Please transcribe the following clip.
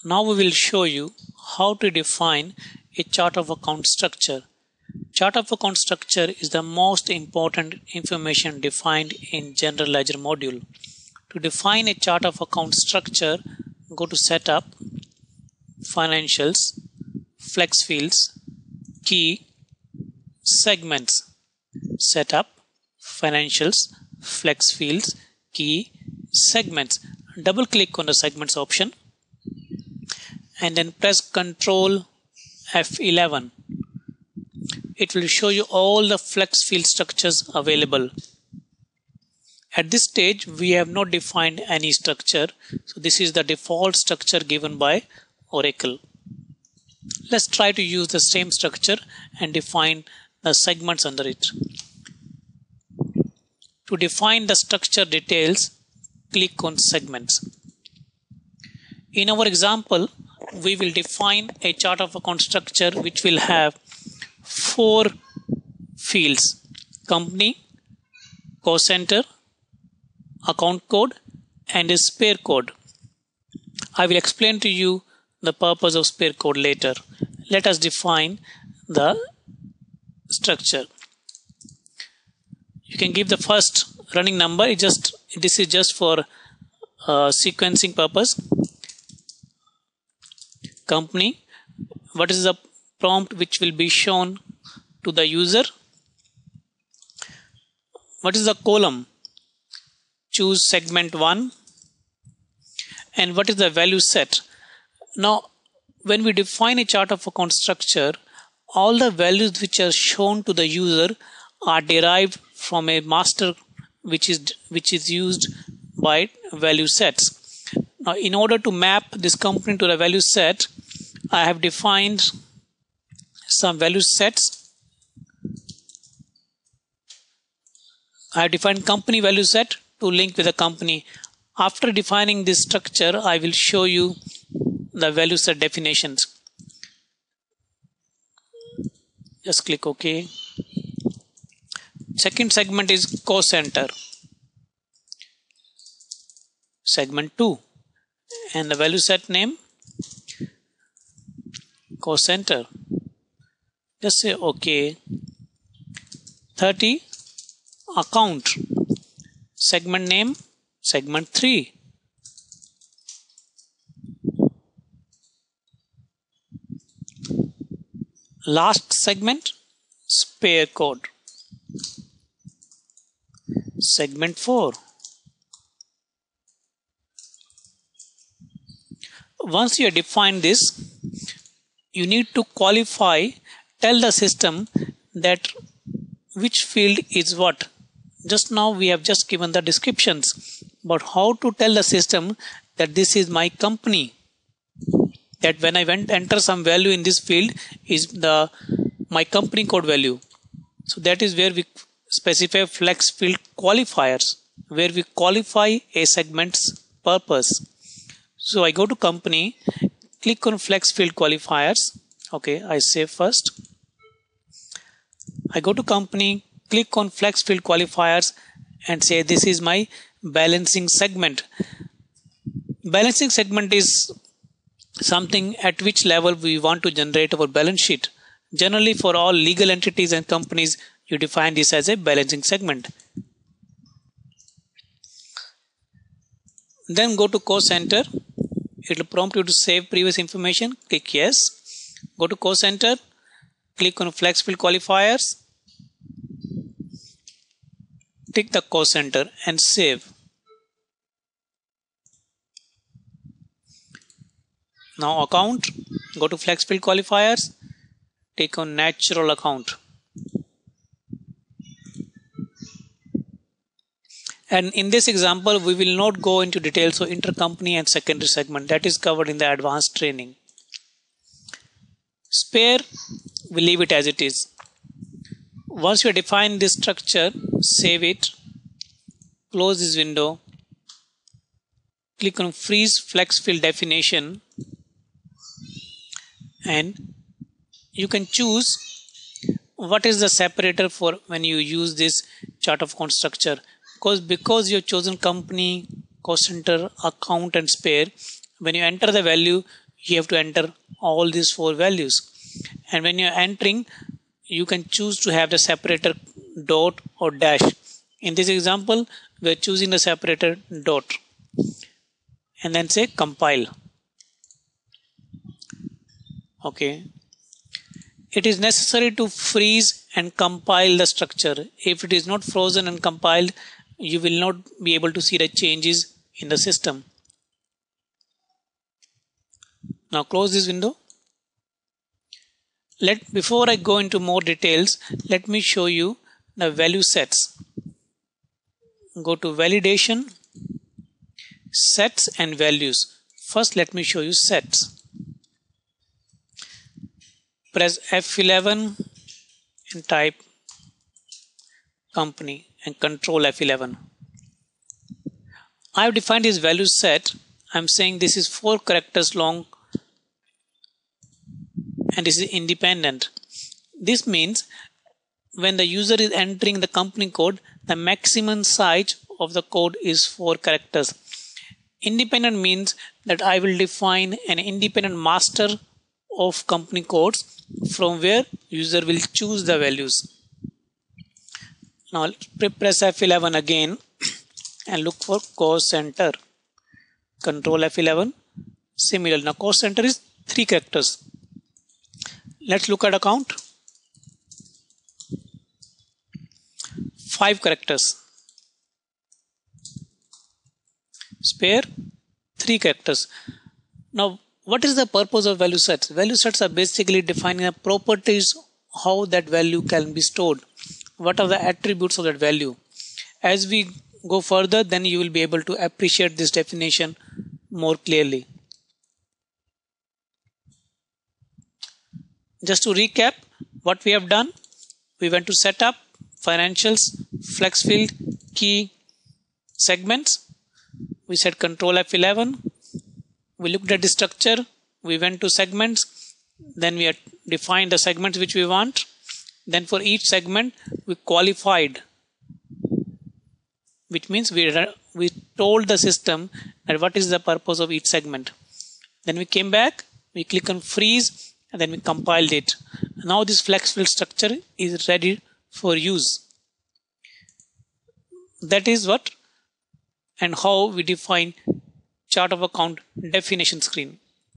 Now we will show you how to define a chart of account structure. Chart of account structure is the most important information defined in General Ledger module. To define a chart of account structure, go to Setup, Financials, Flex Fields, Key, Segments. Setup, Financials, Flex Fields, Key, Segments. Double click on the Segments option and then press Ctrl F11. It will show you all the flex field structures available. At this stage, we have not defined any structure. So this is the default structure given by Oracle. Let's try to use the same structure and define the segments under it. To define the structure details, click on Segments. In our example, we will define a chart of account structure which will have 4 fields: company, cost center, account code, and a spare code. I will explain to you the purpose of spare code later. Let us define the structure. You can give the first running number. This is just for sequencing purpose. Company. What is the prompt which will be shown to the user? What is the column? Choose segment 1. And what is the value set? Now, when we define a chart of account structure, all the values which are shown to the user are derived from a master which is used by value sets. Now, in order to map this company to the value set, I have defined some value sets. I have defined company value set to link with the company. After defining this structure, I will show you the value set definitions. Just click OK. Second segment is cost center. Segment 2. And the value set name, cost center. Just say OK. 30. Account. Segment name, segment 3. Last segment, spare code. Segment 4. Once you have defined this, you need to tell the system that which field is what. Just now we have just given the descriptions, but how to tell the system that this is my company, that when I enter some value in this field is my company code value. So that is where we specify flex field qualifiers, where we qualify a segment's purpose. So I go to company, click on flex field qualifiers. Okay, I save first. I go to company, click on flex field qualifiers and say this is my balancing segment. Balancing segment is something at which level we want to generate our balance sheet. Generally, for all legal entities and companies, you define this as a balancing segment. Then go to cost center. It will prompt you to save previous information. Click yes. Go to cost center. Click on flex field qualifiers. Tick the cost center and save. Now account. Go to flex field qualifiers. Take on natural account. And in this example, we will not go into detail. So intercompany and secondary segment, that is covered in the advanced training. Spare, we leave it as it is. Once you define this structure, save it, close this window, click on freeze flex field definition, and you can choose what is the separator for when you use this chart of account structure. Because you have chosen company, cost center, account and spare, When you enter the value, you have to enter all these 4 values. And when you're entering, you can choose to have the separator dot or dash. In this example, we're choosing the separator dot, and then say compile. Okay. It is necessary to freeze and compile the structure. If it is not frozen and compiled, you will not be able to see the changes in the system. Now close this window. Before I go into more details, let me show you the value sets. Go to validation, sets and values. First, let me show you sets. Press F11 and type company and control F11. I have defined this value set. I'm saying this is 4 characters long and this is independent. This means when the user is entering the company code, the maximum size of the code is 4 characters. Independent means that I will define an independent master of company codes from where user will choose the values. Now press F11 again and look for cost center. Control F11. Similar. Now cost center is 3 characters. Let's look at account. 5 characters. Spare 3 characters. Now what is the purpose of value sets? Value sets are basically defining the properties, how that value can be stored. What are the attributes of that value? As we go further, then you will be able to appreciate this definition more clearly. Just to recap what we have done, we went to setup, financials, flex field, key, segments. We said control F11. We looked at the structure. We went to segments. Then we had defined the segments which we want. Then for each segment, we qualified, which means we told the system that what is the purpose of each segment. Then we came back, we click on freeze, and then we compiled it. Now this flex field structure is ready for use. That is what and how we define chart of account definition screen.